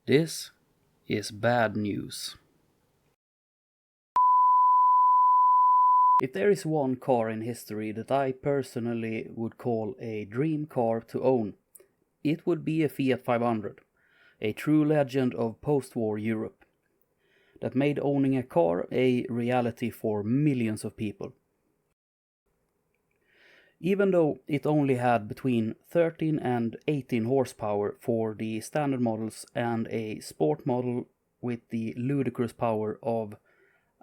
This is bad news. If there is one car in history that I personally would call a dream car to own, it would be a Fiat 500, a true legend of post-war Europe, that made owning a car a reality for millions of people. Even though it only had between 13 and 18 horsepower for the standard models and a sport model with the ludicrous power of,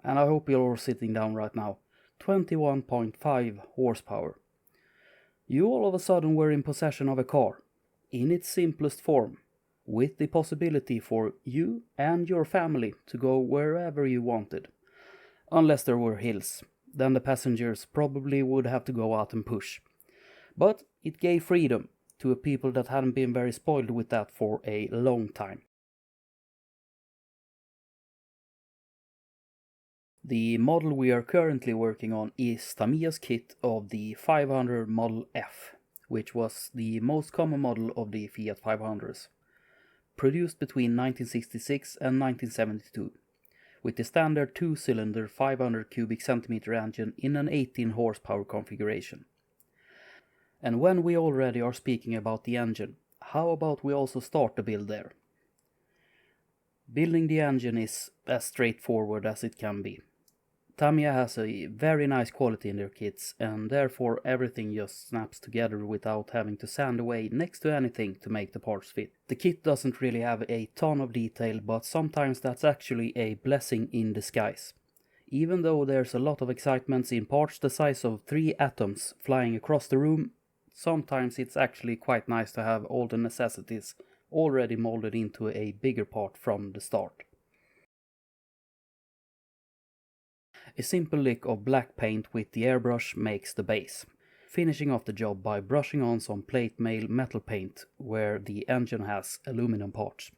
and I hope you're all sitting down right now, 21.5 horsepower. You all of a sudden were in possession of a car, in its simplest form, with the possibility for you and your family to go wherever you wanted. Unless there were hills, then the passengers probably would have to go out and push. But it gave freedom to a people that hadn't been very spoiled with that for a long time. The model we are currently working on is Tamiya's kit of the 500 Model F, which was the most common model of the Fiat 500s, produced between 1966 and 1972, with the standard 2-cylinder 500 cubic centimeter engine in an 18 horsepower configuration. And when we already are speaking about the engine, how about we also start the build there? Building the engine is as straightforward as it can be. Tamiya has a very nice quality in their kits, and therefore everything just snaps together without having to sand away next to anything to make the parts fit. The kit doesn't really have a ton of detail, but sometimes that's actually a blessing in disguise. Even though there's a lot of excitement in parts the size of 3 atoms flying across the room, sometimes it's actually quite nice to have all the necessities already molded into a bigger part from the start. A simple lick of black paint with the airbrush makes the base, finishing off the job by brushing on some plate mail metal paint where the engine has aluminum parts.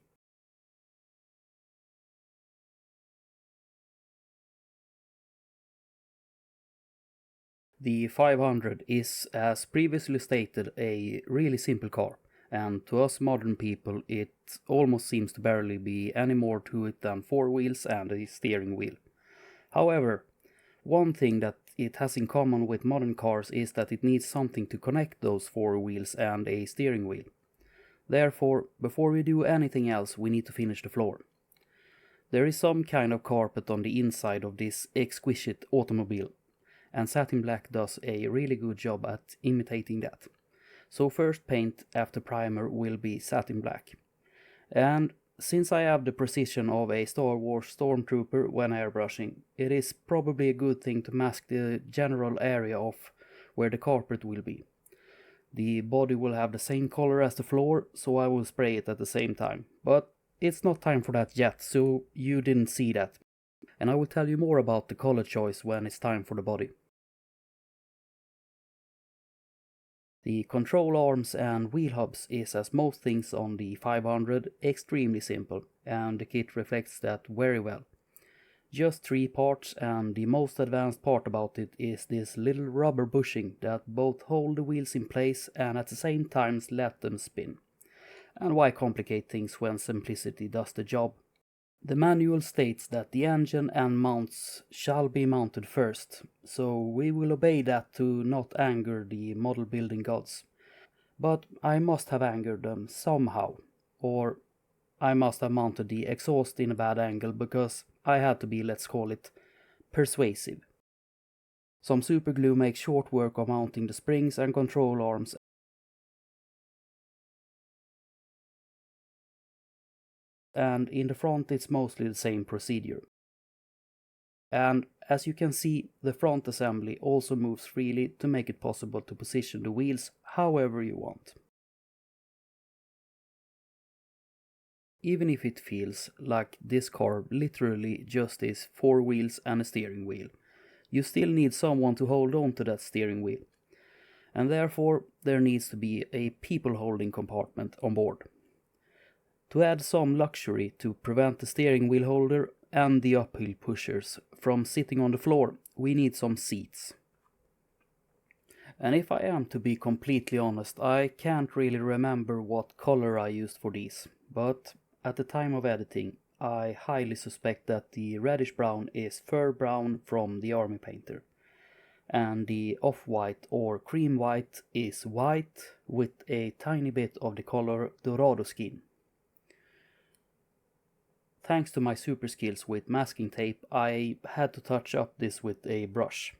The 500 is, as previously stated, a really simple car, and to us modern people it almost seems to barely be any more to it than 4 wheels and a steering wheel. However, one thing that it has in common with modern cars is that it needs something to connect those 4 wheels and a steering wheel. Therefore, before we do anything else, we need to finish the floor. There is some kind of carpet on the inside of this exquisite automobile, and satin black does a really good job at imitating that. So first paint after primer will be satin black. And since I have the precision of a Star Wars stormtrooper when airbrushing, it is probably a good thing to mask the general area of where the carpet will be. The body will have the same color as the floor, so I will spray it at the same time. But it's not time for that yet, so you didn't see that. And I will tell you more about the color choice when it's time for the body. The control arms and wheel hubs is, as most things on the 500, extremely simple, and the kit reflects that very well. Just 3 parts, and the most advanced part about it is this little rubber bushing that both hold the wheels in place and at the same time let them spin. And why complicate things when simplicity does the job? The manual states that the engine and mounts shall be mounted first, so we will obey that to not anger the model building gods. But I must have angered them somehow, or I must have mounted the exhaust in a bad angle because I had to be, let's call it, persuasive. Some superglue makes short work of mounting the springs and control arms, and in the front it's mostly the same procedure. And as you can see, the front assembly also moves freely to make it possible to position the wheels however you want. Even if it feels like this car literally just is 4 wheels and a steering wheel, you still need someone to hold on to that steering wheel. And therefore there needs to be a people holding compartment on board. To add some luxury to prevent the steering wheel holder and the uphill pushers from sitting on the floor, we need some seats. And if I am to be completely honest, I can't really remember what color I used for these, but at the time of editing, I highly suspect that the reddish brown is fur brown from the army painter, and the off-white or cream white is white with a tiny bit of the color Dorado skin. Thanks to my super skills with masking tape, I had to touch up this with a brush.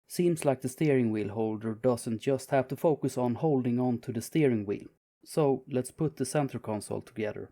Seems like the steering wheel holder doesn't just have to focus on holding on to the steering wheel. So let's put the center console together.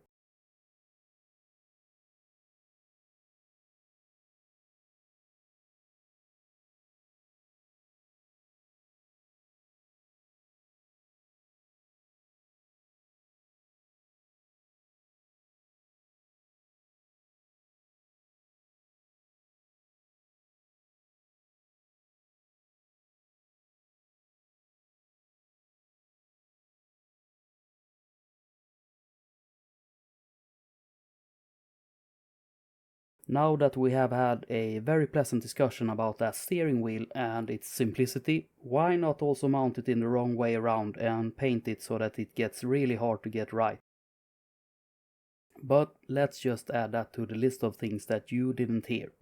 Now that we have had a very pleasant discussion about that steering wheel and its simplicity, why not also mount it in the wrong way around and paint it so that it gets really hard to get right? But let's just add that to the list of things that you didn't hear.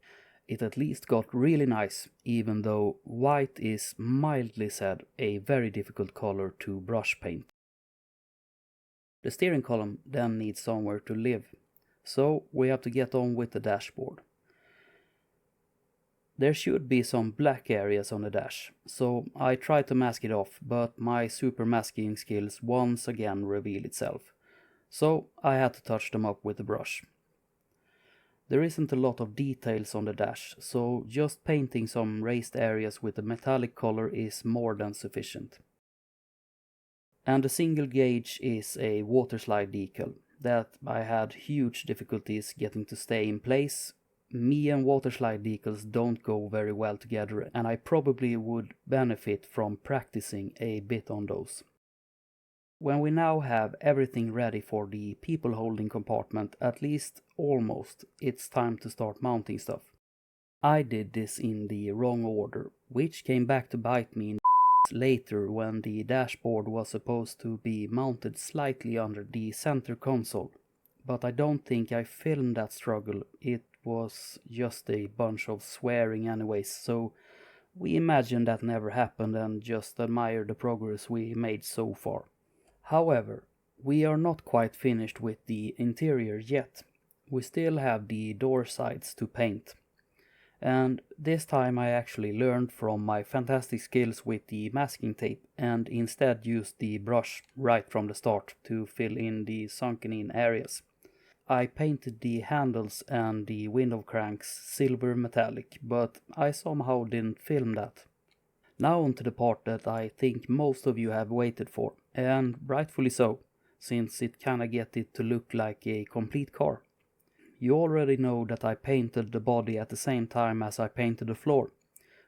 It at least got really nice, even though white is mildly said a very difficult color to brush paint. The steering column then needs somewhere to live, so we have to get on with the dashboard. There should be some black areas on the dash, so I tried to mask it off, but my super masking skills once again revealed itself, so I had to touch them up with a brush. There isn't a lot of details on the dash, so just painting some raised areas with a metallic color is more than sufficient. And the single gauge is a waterslide decal that I had huge difficulties getting to stay in place. Me and waterslide decals don't go very well together, and I probably would benefit from practicing a bit on those. When we now have everything ready for the people holding compartment, at least almost, it's time to start mounting stuff. I did this in the wrong order, which came back to bite me in the later when the dashboard was supposed to be mounted slightly under the center console. But I don't think I filmed that struggle, it was just a bunch of swearing anyways, so we imagine that never happened and just admire the progress we made so far. However, we are not quite finished with the interior yet. We still have the door sides to paint. And this time I actually learned from my fantastic skills with the masking tape and instead used the brush right from the start to fill in the sunken in areas. I painted the handles and the window cranks silver metallic, but I somehow didn't film that. Now on to the part that I think most of you have waited for, and rightfully so, since it kinda get it to look like a complete car. You already know that I painted the body at the same time as I painted the floor,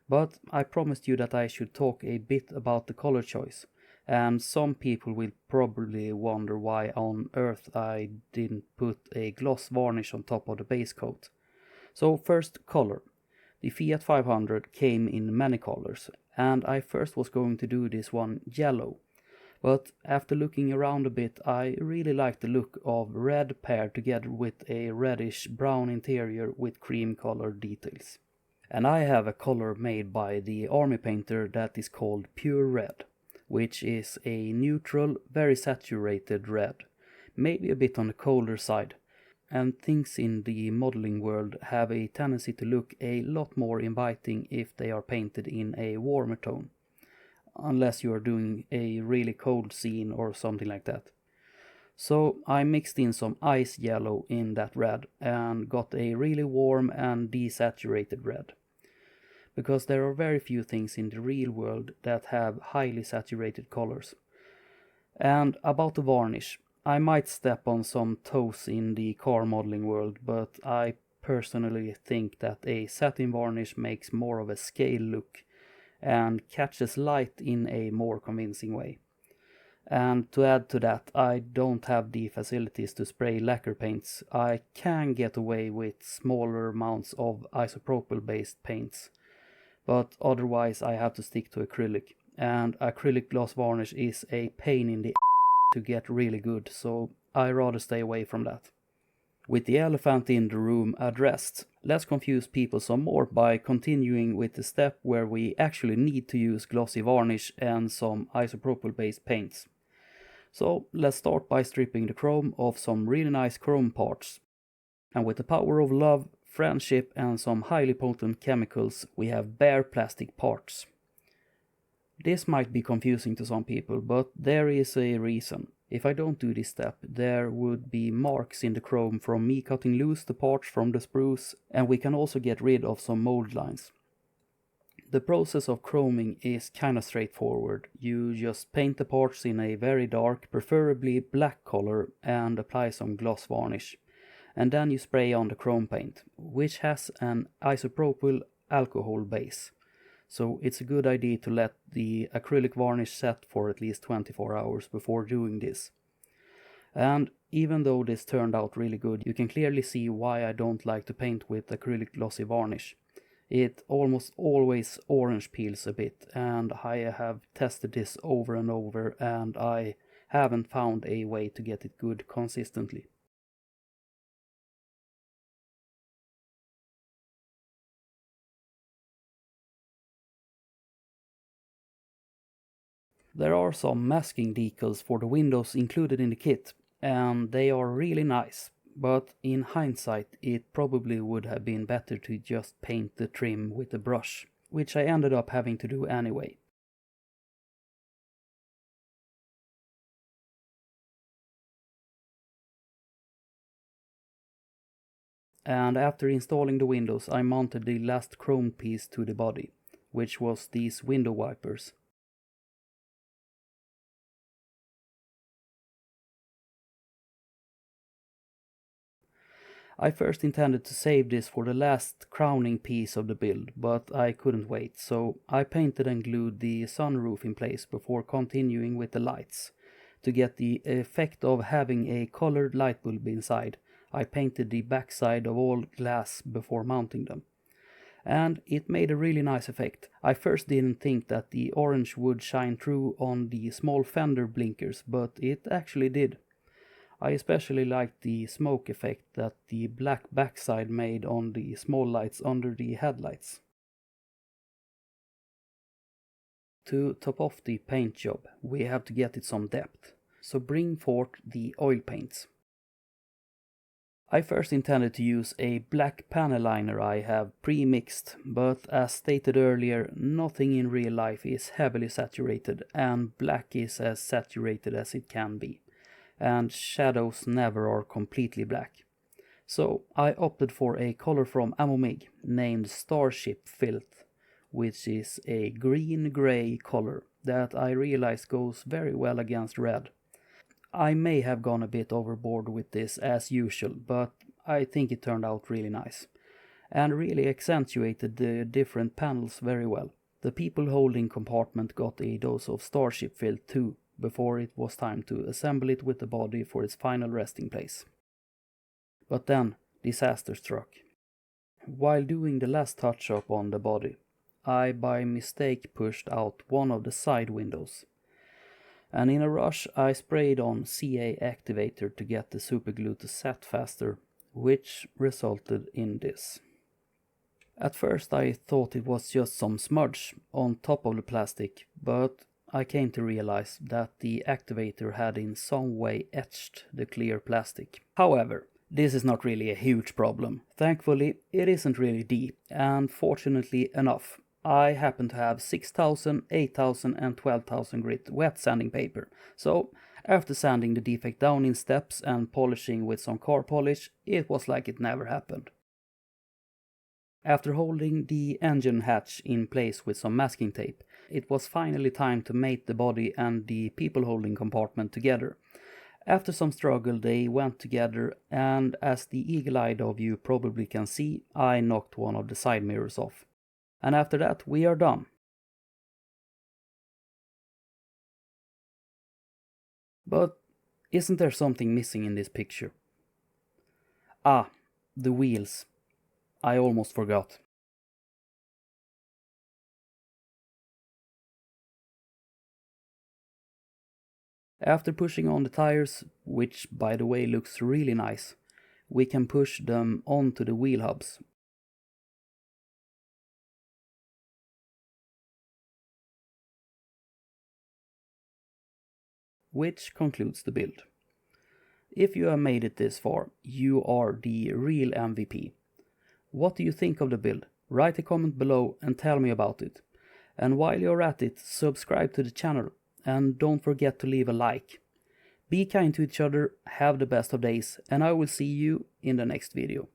but I promised you that I should talk a bit about the color choice, and some people will probably wonder why on earth I didn't put a gloss varnish on top of the base coat. So first, color. The Fiat 500 came in many colors, and I first was going to do this one yellow. But after looking around a bit, I really liked the look of red paired together with a reddish brown interior with cream colored details. And I have a color made by the army painter that is called Pure Red, which is a neutral, very saturated red, maybe a bit on the colder side. And things in the modeling world have a tendency to look a lot more inviting if they are painted in a warmer tone. Unless you are doing a really cold scene or something like that. So I mixed in some ice yellow in that red and got a really warm and desaturated red. Because there are very few things in the real world that have highly saturated colors. And about the varnish, I might step on some toes in the car modeling world, but I personally think that a satin varnish makes more of a scale look and catches light in a more convincing way. And to add to that, I don't have the facilities to spray lacquer paints. I can get away with smaller amounts of isopropyl based paints, but otherwise I have to stick to acrylic. And acrylic gloss varnish is a pain in the to get really good, so I rather stay away from that. With the elephant in the room addressed, let's confuse people some more by continuing with the step where we actually need to use glossy varnish and some isopropyl based paints. So let's start by stripping the chrome of some really nice chrome parts. And with the power of love, friendship and some highly potent chemicals, we have bare plastic parts. This might be confusing to some people, but there is a reason. If I don't do this step, there would be marks in the chrome from me cutting loose the parts from the sprues, and we can also get rid of some mold lines. The process of chroming is kinda straightforward. You just paint the parts in a very dark, preferably black color, and apply some gloss varnish. And then you spray on the chrome paint, which has an isopropyl alcohol base. So it's a good idea to let the acrylic varnish set for at least 24 hours before doing this. And even though this turned out really good, you can clearly see why I don't like to paint with acrylic glossy varnish. It almost always orange peels a bit, and I have tested this over and over, and I haven't found a way to get it good consistently. There are some masking decals for the windows included in the kit, and they are really nice, but in hindsight it probably would have been better to just paint the trim with a brush, which I ended up having to do anyway. And after installing the windows, I mounted the last chrome piece to the body, which was these window wipers. I first intended to save this for the last crowning piece of the build, but I couldn't wait, so I painted and glued the sunroof in place before continuing with the lights. To get the effect of having a colored light bulb inside, I painted the backside of all glass before mounting them. And it made a really nice effect. I first didn't think that the orange would shine through on the small fender blinkers, but it actually did. I especially liked the smoke effect that the black backside made on the small lights under the headlights. To top off the paint job, we have to get it some depth, so bring forth the oil paints. I first intended to use a black panel liner I have pre-mixed, but as stated earlier, nothing in real life is heavily saturated, and black is as saturated as it can be. And shadows never are completely black. So I opted for a color from Amomig named Starship Filth, which is a green-gray color that I realized goes very well against red. I may have gone a bit overboard with this as usual, but I think it turned out really nice, and really accentuated the different panels very well. The people holding compartment got a dose of Starship Filth too, before it was time to assemble it with the body for its final resting place. But then, disaster struck. While doing the last touch-up on the body, I by mistake pushed out one of the side windows. And in a rush I sprayed on CA activator to get the superglue to set faster, which resulted in this. At first I thought it was just some smudge on top of the plastic, but I came to realize that the activator had in some way etched the clear plastic. However, this is not really a huge problem. Thankfully, it isn't really deep, and fortunately enough, I happen to have 6000, 8000 and 12,000 grit wet sanding paper. So, after sanding the defect down in steps and polishing with some car polish, it was like it never happened. After holding the engine hatch in place with some masking tape, it was finally time to mate the body and the people holding compartment together. After some struggle they went together, and as the eagle-eyed of you probably can see, I knocked one of the side mirrors off. And after that we are done. But isn't there something missing in this picture? Ah, the wheels. I almost forgot. After pushing on the tires, which by the way looks really nice, we can push them onto the wheel hubs. Which concludes the build. If you have made it this far, you are the real MVP. What do you think of the build? Write a comment below and tell me about it. And while you're at it, subscribe to the channel and don't forget to leave a like. Be kind to each other, have the best of days, and I will see you in the next video.